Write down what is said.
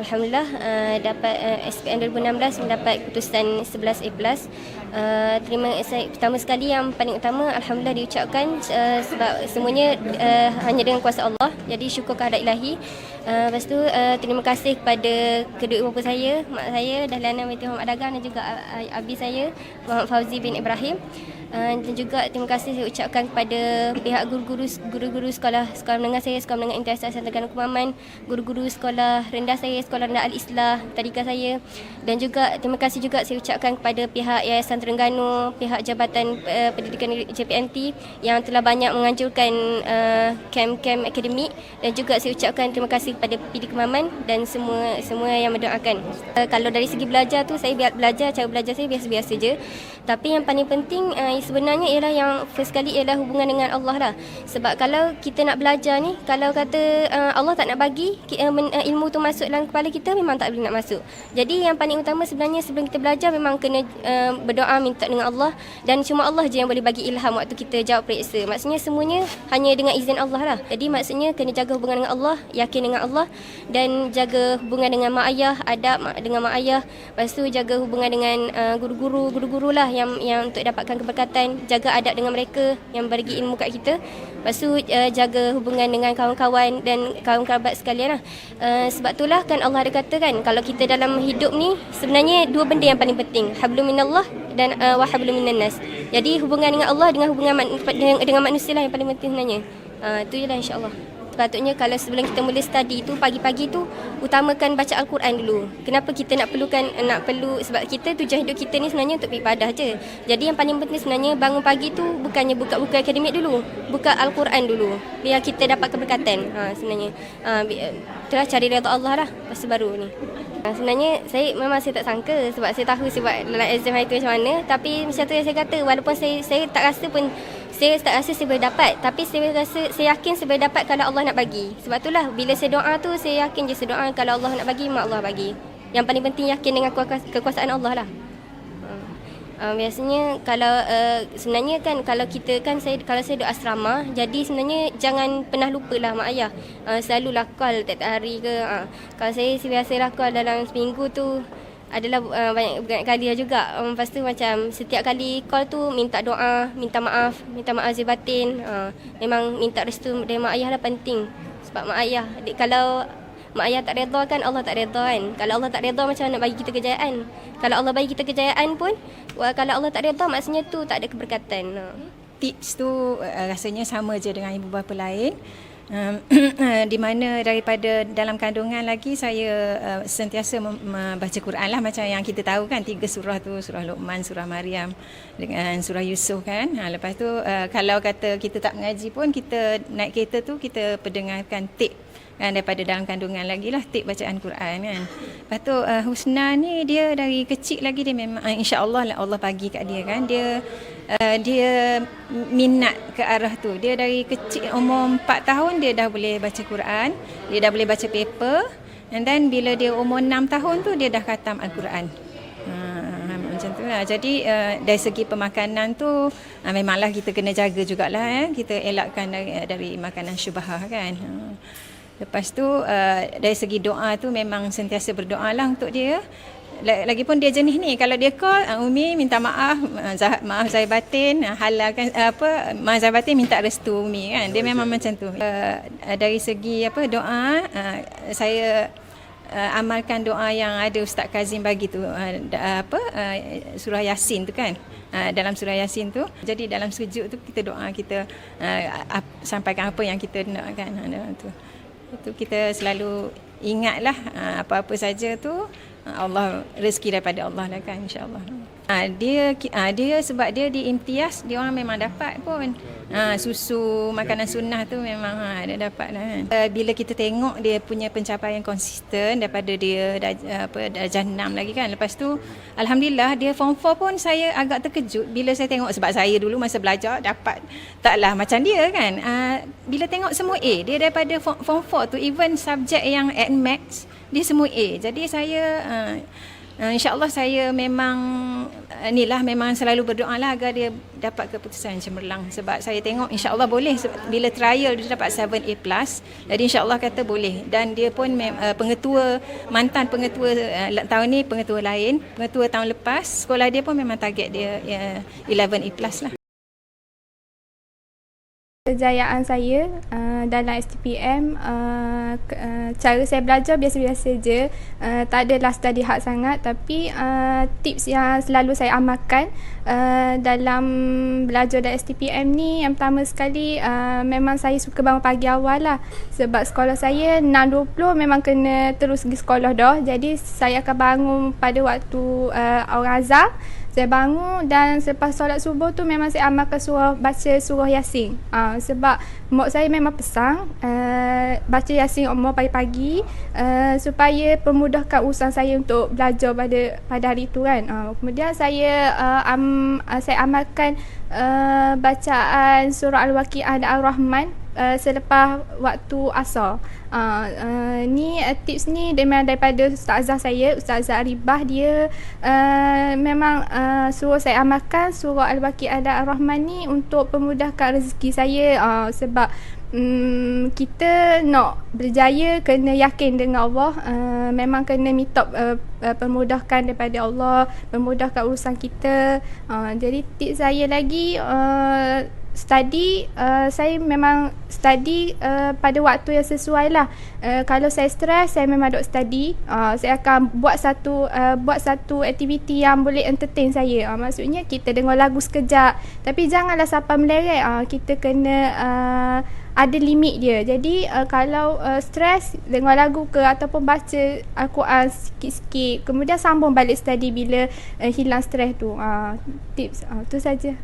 Alhamdulillah dapat SPM 2016 mendapat keputusan 11A+. Pertama sekali yang paling utama Alhamdulillah diucapkan sebab semuanya hanya dengan kuasa Allah. Jadi syukur kehadrat ilahi. Lepas tu terima kasih kepada kedua ibu bapa saya, mak saya Dahliana binti Muhammad Dagang dan juga abi saya Muhammad Fauzi bin Ibrahim. Dan juga terima kasih saya ucapkan kepada pihak guru-guru sekolah menengah saya, sekolah menengah Internasional Terengganu Kemaman, guru-guru sekolah rendah saya, sekolah rendah Al-Islah, tadika saya, dan juga terima kasih juga saya ucapkan kepada pihak Yayasan Terengganu, pihak Jabatan Pendidikan JPNT yang telah banyak menganjurkan kem-kem akademik, dan juga saya ucapkan terima kasih kepada PD Kemaman dan semua yang mendoakan. Kalau dari segi belajar tu saya cara belajar saya biasa-biasa je. Tapi yang paling penting sebenarnya ialah yang first kali ialah hubungan dengan Allah lah. Sebab kalau kita nak belajar ni, kalau kata Allah tak nak bagi ilmu tu masuk dalam kepala kita, memang tak boleh nak masuk. Jadi yang paling utama sebenarnya sebelum kita belajar memang kena berdoa minta dengan Allah, dan cuma Allah je yang boleh bagi ilham waktu kita jawab periksa. Maksudnya semuanya hanya dengan izin Allah lah. Jadi maksudnya kena jaga hubungan dengan Allah, yakin dengan Allah, dan jaga hubungan dengan mak ayah, adab dengan mak ayah. Lepas tu jaga hubungan dengan guru-guru lah yang untuk dapatkan keberkatan, jaga adab dengan mereka yang bagi ilmu kat kita. Lepas tu jaga hubungan dengan kawan-kawan dan kawan kerabat sekalian lah. Sebab itulah kan Allah ada kata kan, kalau kita dalam hidup ni sebenarnya dua benda yang paling penting, hablum minallah dan wa hablum minan nas. Jadi hubungan dengan Allah dengan hubungan dengan manusia lah yang paling penting sebenarnya. Itu je lah insya-Allah. Sepatutnya kalau sebelum kita mula study tu, pagi-pagi tu utamakan baca Al-Quran dulu. Kenapa kita nak perlu, sebab kita tujuan hidup kita ni sebenarnya untuk beribadah je. Jadi yang paling penting sebenarnya bangun pagi tu bukannya buka buku akademik dulu, buka Al-Quran dulu, biar kita dapat keberkatan. Sebenarnya itulah cari redha Allah lah lepas baru ni. Sebenarnya saya tak sangka, sebab saya tahu sebab dalam exam hari tu macam mana. Tapi macam tu yang saya kata, walaupun saya tak rasa pun, saya tak rasa saya boleh dapat, tapi saya yakin saya boleh dapat kalau Allah nak bagi. Sebab itulah bila saya doa tu, saya yakin je saya doa kalau Allah nak bagi, mak Allah bagi. Yang paling penting yakin dengan kekuasaan Allah lah. Biasanya kalau sebenarnya kan kalau saya duduk asrama, jadi sebenarnya jangan pernah lupalah mak ayah. Selalulah call tiap-tiap hari ke. Kalau saya biasalah call dalam seminggu tu adalah banyak kali lah juga. Lepas tu macam setiap kali call tu minta doa, minta maaf zahir batin. Memang minta restu dari mak ayah lah penting. Sebab mak ayah, kalau mak ayah tak redha kan, Allah tak redha kan. Kalau Allah tak redha, macam mana nak bagi kita kejayaan? Kalau Allah bagi kita kejayaan pun, kalau Allah tak redha, maksudnya tu tak ada keberkatan. Tips tu rasanya sama je dengan ibu bapa lain. Di mana daripada dalam kandungan lagi saya sentiasa membaca Quran lah, macam yang kita tahu kan 3 surah tu, surah Luqman, surah Maryam dengan surah Yusuf kan. Lepas tu kalau kata kita tak mengaji pun, kita naik kereta tu kita pendengarkan tape kan, daripada dalam kandungan lagi lah tape bacaan Quran kan. Lepas tu Husna ni dia dari kecil lagi dia memang insya-Allah Allah bagi kat dia kan, dia minat ke arah tu. Dia dari kecil umur 4 tahun dia dah boleh baca Quran, dia dah boleh baca paper, and then bila dia umur 6 tahun tu dia dah khatam Al-Quran. Macam tu lah. Jadi dari segi pemakanan tu memanglah kita kena jaga jugalah kita elakkan dari makanan syubhah kan. Lepas tu dari segi doa tu memang sentiasa berdoa lah untuk dia. Lagipun dia jenis ni, kalau dia call Umi minta maaf zahir batin, halalkan maaf zahir batin, minta restu Umi kan. Dia memang macam tu. Dari segi doa, saya amalkan doa yang ada Ustaz Kazim bagi tu, surah Yasin tu kan. Dalam surah Yasin tu, jadi dalam sujud tu kita doa, kita sampaikan apa yang kita nakkan tu. Itu kita selalu ingatlah apa-apa saja tu Allah, rezeki daripada Allah lah kan, insya-Allah. Dia sebab dia di imtiaz, dia orang memang dapat pun. Susu, makanan sunnah tu memang dia dapat lah kan. Bila kita tengok dia punya pencapaian konsisten daripada dia darjah 6 lagi kan. Lepas tu alhamdulillah dia form 4 pun saya agak terkejut bila saya tengok, sebab saya dulu masa belajar dapat taklah macam dia kan. Bila tengok semua A, dia daripada form 4 tu even subjek yang Maths dia semua A. Jadi saya InsyaAllah saya memang memang selalu berdoa lah agar dia dapat keputusan cemerlang. Sebab saya tengok insyaAllah boleh. Bila trial dia dapat 7A+, jadi insyaAllah kata boleh. Dan dia pun mantan pengetua tahun ni, pengetua lain, pengetua tahun lepas, sekolah dia pun memang target dia 11A+ lah. Kejayaan saya dalam STPM, cara saya belajar biasa-biasa je, tak adalah study hard sangat, tapi tips yang selalu saya amalkan dalam belajar dalam STPM ni, yang pertama sekali memang saya suka bangun pagi awal lah, sebab sekolah saya 6.20 memang kena terus pergi sekolah dah, jadi saya akan bangun pada waktu orang azan. Saya bangun dan selepas solat subuh tu memang saya amalkan baca surah Yasin. Sebab mak saya memang pesan baca Yasin umur pagi-pagi supaya memudahkan urusan saya untuk belajar pada hari tu kan. Kemudian saya amalkan bacaan surah Al-Waqiah dan Al-Rahman selepas waktu asar. Ni tips ni daripada ustazah saya, Ustazah Aribah. Dia memang suruh saya amalkan surah Al-Waqiah dan Al-Rahman ni untuk memudahkan rezeki saya. Sebab kita nak berjaya kena yakin dengan Allah, memang kena minta permudahkan daripada Allah, memudahkan urusan kita. Jadi tips saya lagi, study, saya memang study pada waktu yang sesuai lah. Kalau saya stres, saya memang duk study. Saya akan buat satu aktiviti yang boleh entertain saya. Maksudnya kita dengar lagu sekejap, tapi janganlah sampai meleret. Kita kena ada limit dia. Jadi kalau stres, dengar lagu ke ataupun baca Al-Quran sikit-sikit, kemudian sambung balik study bila hilang stres tu. Tips tu saja.